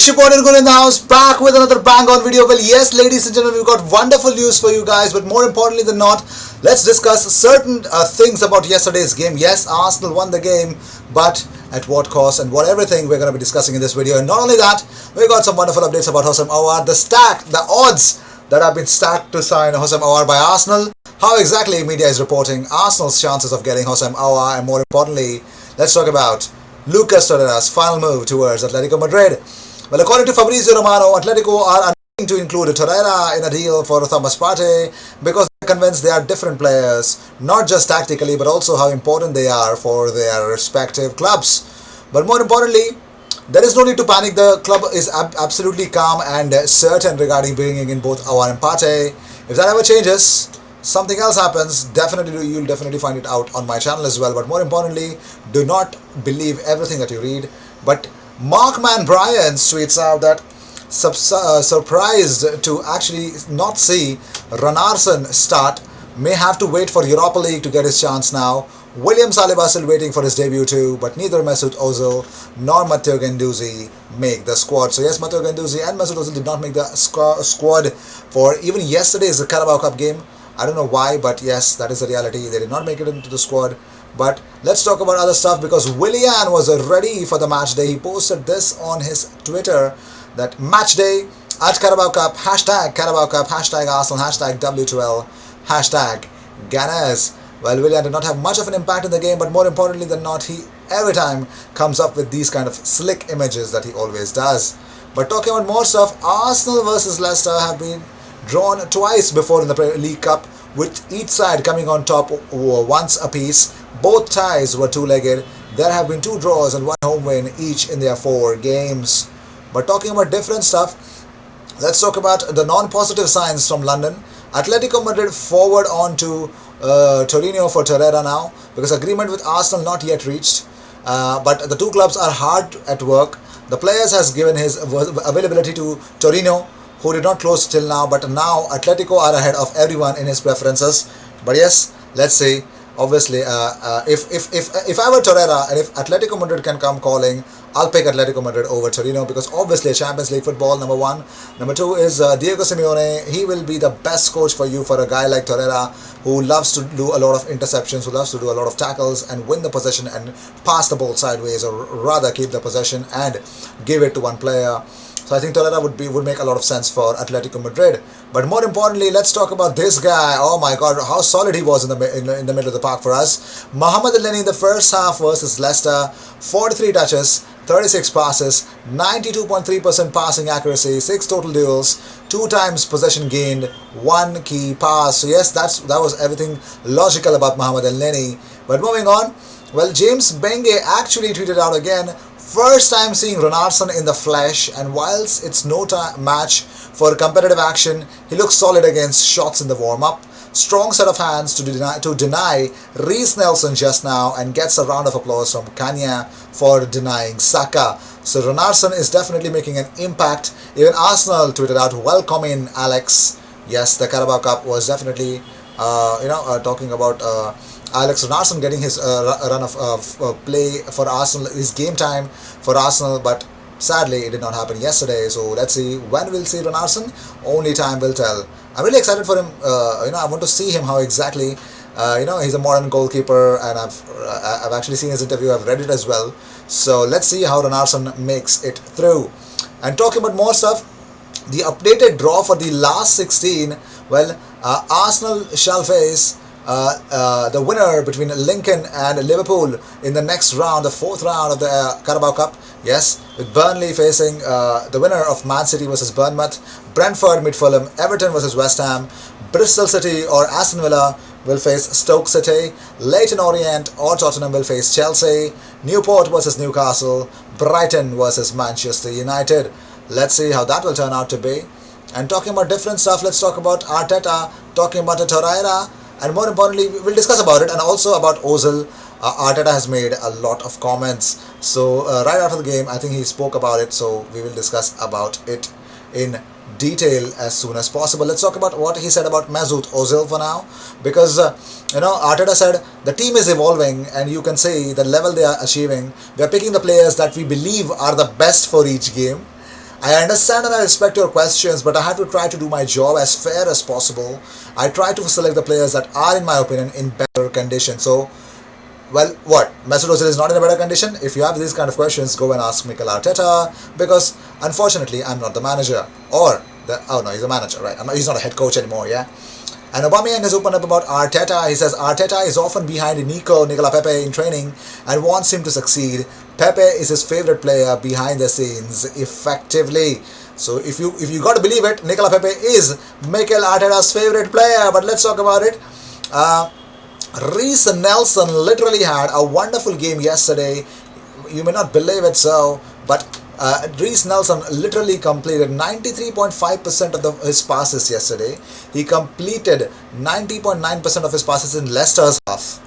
Shipon Gul in the house, back with another bang on video. Well, yes, ladies and gentlemen, we've got wonderful news for you guys, but more importantly than not, let's discuss certain things about yesterday's game. Yes, Arsenal won the game, but at what cost and what everything we're going to be discussing in this video. And not only that, we got some wonderful updates about Hosam Aouar, the odds that have been stacked to sign Hosam Aouar by Arsenal, how exactly media is reporting Arsenal's chances of getting Hosam Aouar, and more importantly, let's talk about Lucas Torreira's final move towards Atletico Madrid. Well, according to Fabrizio Romano, Atletico are unwilling to include Torreira in a deal for Thomas Partey because they're convinced they are different players, not just tactically but also how important they are for their respective clubs. But more importantly, there is no need to panic. The club is absolutely calm and certain regarding bringing in both Aouar and Partey. If that ever changes, something else happens, you'll definitely find it out on my channel as well. But more importantly, do not believe everything that you read. But Markman Bryan tweets out that surprised to actually not see Runarsson start, may have to wait for Europa League to get his chance now. William Saliba still waiting for his debut too, but neither Mesut Ozil nor Matteo Guendouzi make the squad. So yes, Matteo Guendouzi and Mesut Ozil did not make the squad for even yesterday's Carabao Cup game. I don't know why, but yes, that is the reality. They did not make it into the squad. But let's talk about other stuff, because Willian was ready for the match day. He posted this on his Twitter, that match day at Carabao Cup, hashtag Carabao Cup, hashtag Arsenal, hashtag W12, hashtag Gunners. Well, Willian did not have much of an impact in the game, but more importantly than not, he every time comes up with these kind of slick images that he always does. But talking about more stuff, Arsenal versus Leicester have been drawn twice before in the League Cup, with each side coming on top once apiece. Both ties were two-legged. There have been 2 draws and 1 home win each in their 4 games. But talking about different stuff, let's talk about the non-positive signs from London. Atletico Madrid forward on to Torino for Torreira now, because agreement with Arsenal not yet reached. But the 2 clubs are hard at work. The players has given his availability to Torino, who did not close till now, but now Atletico are ahead of everyone in his preferences. But yes, let's see. Obviously, if I were Torreira and if Atletico Madrid can come calling, I'll pick Atletico Madrid over Torino, because obviously Champions League football, number 1. Number 2 is Diego Simeone. He will be the best coach for you, for a guy like Torreira, who loves to do a lot of interceptions, who loves to do a lot of tackles and win the possession and pass the ball sideways, or rather keep the possession and give it to one player. So I think Torreira would make a lot of sense for Atletico Madrid. But more importantly, let's talk about this guy. Oh my God, how solid he was in the middle of the park for us. Mohamed Elneny in the first half versus Leicester, 43 touches, 36 passes, 92.3% passing accuracy, 6 total duels, 2 times possession gained, 1 key pass. So yes, that was everything logical about Mohamed Elneny. But moving on, well, James Benge actually tweeted out again, first time seeing Runarsson in the flesh, and whilst it's no match for competitive action, he looks solid against shots in the warm-up. Strong set of hands to deny Reece Nelson just now, and gets a round of applause from Kanya for denying Saka. So Runarsson is definitely making an impact. Even Arsenal tweeted out, welcome in Alex. Yes, the Carabao Cup was definitely talking about Alex Runarsson getting his run of play for Arsenal, his game time for Arsenal, but sadly it did not happen yesterday. So let's see when we'll see Runarsson. Only time will tell. I'm really excited for him. I want to see him how exactly. He's a modern goalkeeper, and I've actually seen his interview. I've read it as well. So let's see how Runarsson makes it through. And talking about more stuff, the updated draw for the last 16. Well, Arsenal shall face the winner between Lincoln and Liverpool in the next round, the 4th round of the Carabao Cup. Yes, with Burnley facing the winner of Man City versus Bournemouth, Brentford meet Fulham, Everton versus West Ham, Bristol City or Aston Villa will face Stoke City, Leyton Orient or Tottenham will face Chelsea, Newport versus Newcastle, Brighton versus Manchester United. Let's see how that will turn out to be. And talking about different stuff, let's talk about Arteta, talking about Torreira, and more importantly, we'll discuss about it, and also about Ozil. Arteta has made a lot of comments. So right after the game, I think he spoke about it, so we will discuss about it in detail as soon as possible. Let's talk about what he said about Mesut Ozil for now, because Arteta said the team is evolving, and you can see the level they are achieving. We are picking the players that we believe are the best for each game. I understand and I respect your questions, but I have to try to do my job as fair as possible. I try to select the players that are, in my opinion, in better condition. So, well, what? Mesut Ozil is not in a better condition? If you have these kind of questions, go and ask Mikel Arteta, because unfortunately, I'm not the manager. Or, oh no, he's a manager, right? He's not a head coach anymore, yeah? And Aubameyang has opened up about Arteta. He says Arteta is often behind Nicola Pepe in training and wants him to succeed. Pepe is his favorite player behind the scenes, effectively. So if you got to believe it, Nicola Pepe is Mikel Arteta's favorite player. But let's talk about it. Uh, Reece Nelson literally had a wonderful game yesterday. You may not believe it, so, but Reece Nelson literally completed 93.5% of his passes yesterday. He completed 90.9% of his passes in Leicester's half.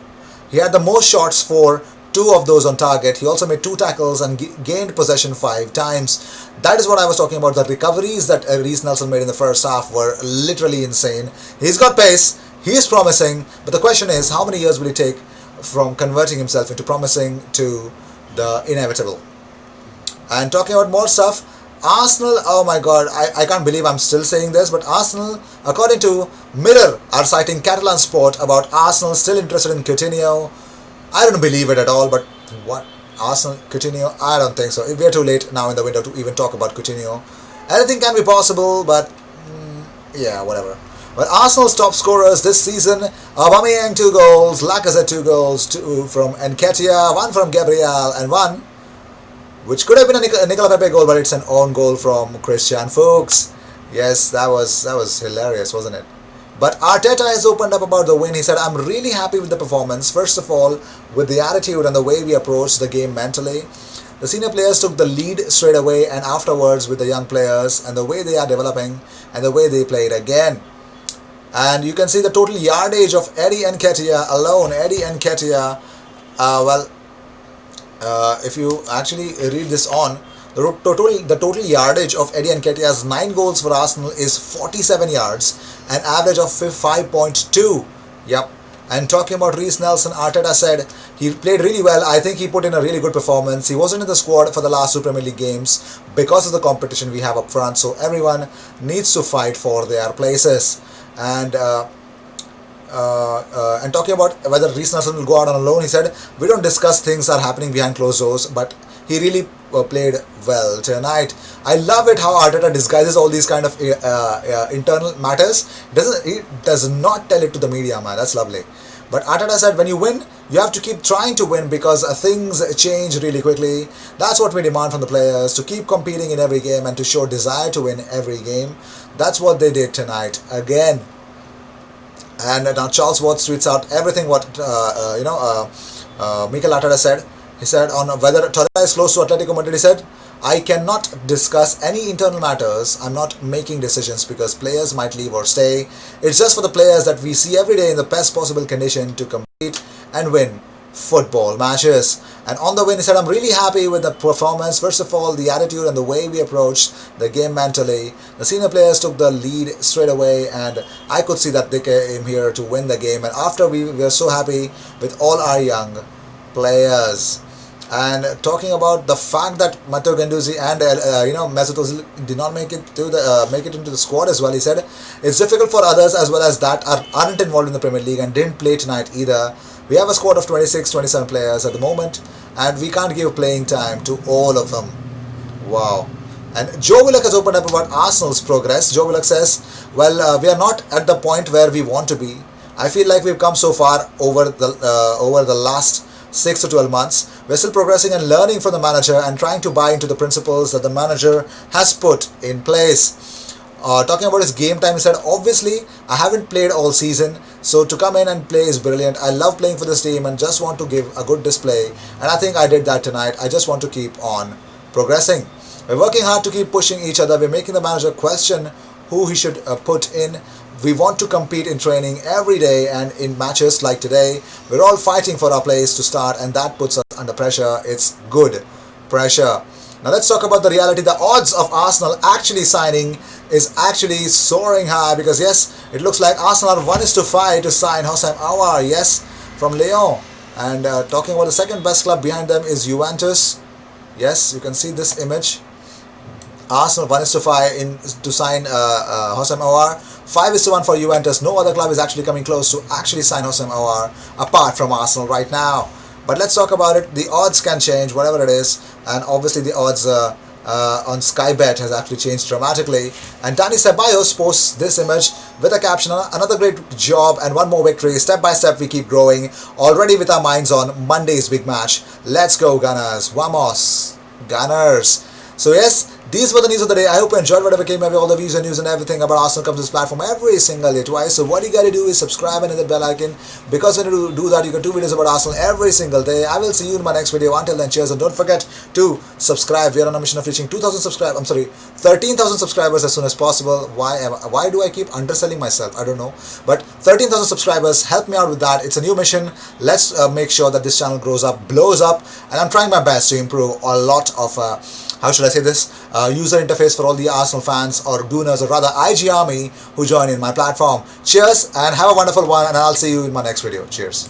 He had the most shots for two of those on target. He also made two tackles and gained possession 5 times. That is what I was talking about. The recoveries that Reece Nelson made in the first half were literally insane. He's got pace. He is promising. But the question is, how many years will it take from converting himself into promising to the inevitable? And talking about more stuff, Arsenal, oh my god, I can't believe I'm still saying this, but Arsenal, according to Mirror, are citing Catalan Sport about Arsenal still interested in Coutinho. I don't believe it at all, but what? Arsenal, Coutinho? I don't think so. We're too late now in the window to even talk about Coutinho. Anything can be possible, but yeah, whatever. But Arsenal's top scorers this season, Aubameyang 2 goals, Lacazette 2 goals, 2 from Nketiah, 1 from Gabriel, and 1, which could have been a Nicola Pepe goal, but it's an own goal from Christian Fuchs. Yes, that was hilarious, wasn't it? But Arteta has opened up about the win. He said, I'm really happy with the performance. First of all, with the attitude and the way we approached the game mentally. The senior players took the lead straight away, and afterwards with the young players and the way they are developing and the way they played again. And you can see the total yardage of Eddie Nketiah alone. Eddie Nketiah, if you actually read this on, the total yardage of Eddie Nketiah's 9 goals for Arsenal is 47 yards, an average of 5.2. Yep. And talking about Reece Nelson, Arteta said he played really well. I think he put in a really good performance. He wasn't in the squad for the last 2 Premier League games because of the competition we have up front. So everyone needs to fight for their places. And talking about whether Reece Nelson will go out on a loan, he said, we don't discuss things that are happening behind closed doors, but he really played well tonight. I love it how Arteta disguises all these kind of internal matters. He does not tell it to the media, man. That's lovely. But Arteta said, when you win, you have to keep trying to win because things change really quickly. That's what we demand from the players, to keep competing in every game and to show desire to win every game. That's what they did tonight again. And now Charles Watts tweets out everything what Mikel Arteta said. He said on whether Torreira is close to Atletico Madrid, he said, I cannot discuss any internal matters. I'm not making decisions because players might leave or stay. It's just for the players that we see every day in the best possible condition to compete and win football matches. And on the win, he said, I'm really happy with the performance. First of all, the attitude and the way we approached the game mentally. The senior players took the lead straight away, and I could see that they came here to win the game. And after, we were so happy with all our young players. And talking about the fact that Matteo Guendouzi and Mesut Ozil did not make it into the squad as well, he said it's difficult for others as well as that aren't involved in the Premier League and didn't play tonight either. We have a squad of 26-27 players at the moment, and we can't give playing time to all of them. Wow. And Joe Willock has opened up about Arsenal's progress. Joe Willock says, well, we are not at the point where we want to be. I feel like we've come so far over the last 6 to 12 months. We're still progressing and learning from the manager and trying to buy into the principles that the manager has put in place. Talking about his game time, he said, obviously, I haven't played all season, so to come in and play is brilliant. I love playing for this team and just want to give a good display, and I think I did that tonight. I just want to keep on progressing. We're working hard to keep pushing each other. We're making the manager question who he should put in. We want to compete in training every day, and in matches like today, we're all fighting for our place to start, and that puts us under pressure. It's good pressure. Now let's talk about the reality. The odds of Arsenal actually signing is actually soaring high, because yes, it looks like Arsenal are 1:5 to sign Hossein Aouar, yes, from Lyon. And talking about the second best club behind them is Juventus. Yes, you can see this image. Arsenal 1-5 in to sign Hossein Aouar. 5-1 for Juventus. No other club is actually coming close to actually sign Hossein Aouar apart from Arsenal right now. But let's talk about it. The odds can change, whatever it is, and obviously the odds on Sky Bet has actually changed dramatically. And Danny Ceballos posts this image with a caption: "Another great job and one more victory. Step by step, we keep growing. Already with our minds on Monday's big match. Let's go, Gunners! Vamos, Gunners!" So yes, these were the news of the day. I hope you enjoyed whatever came every all the views and news and everything about Arsenal comes to this platform every single day twice. So what you gotta do is subscribe and hit the bell icon, because when you do that, you get 2 videos about Arsenal every single day. I will see you in my next video. Until then, cheers, and don't forget to subscribe. We are on a mission of reaching 2,000 subscribers. I'm sorry, 13,000 subscribers as soon as possible. Why do I keep underselling myself? I don't know. But 13,000 subscribers, help me out with that. It's a new mission. Let's make sure that this channel grows up, blows up, and I'm trying my best to improve a lot of how should I say this, user interface for all the Arsenal fans or Gooners, or rather IG Army, who join in my platform. Cheers and have a wonderful one, and I'll see you in my next video. Cheers.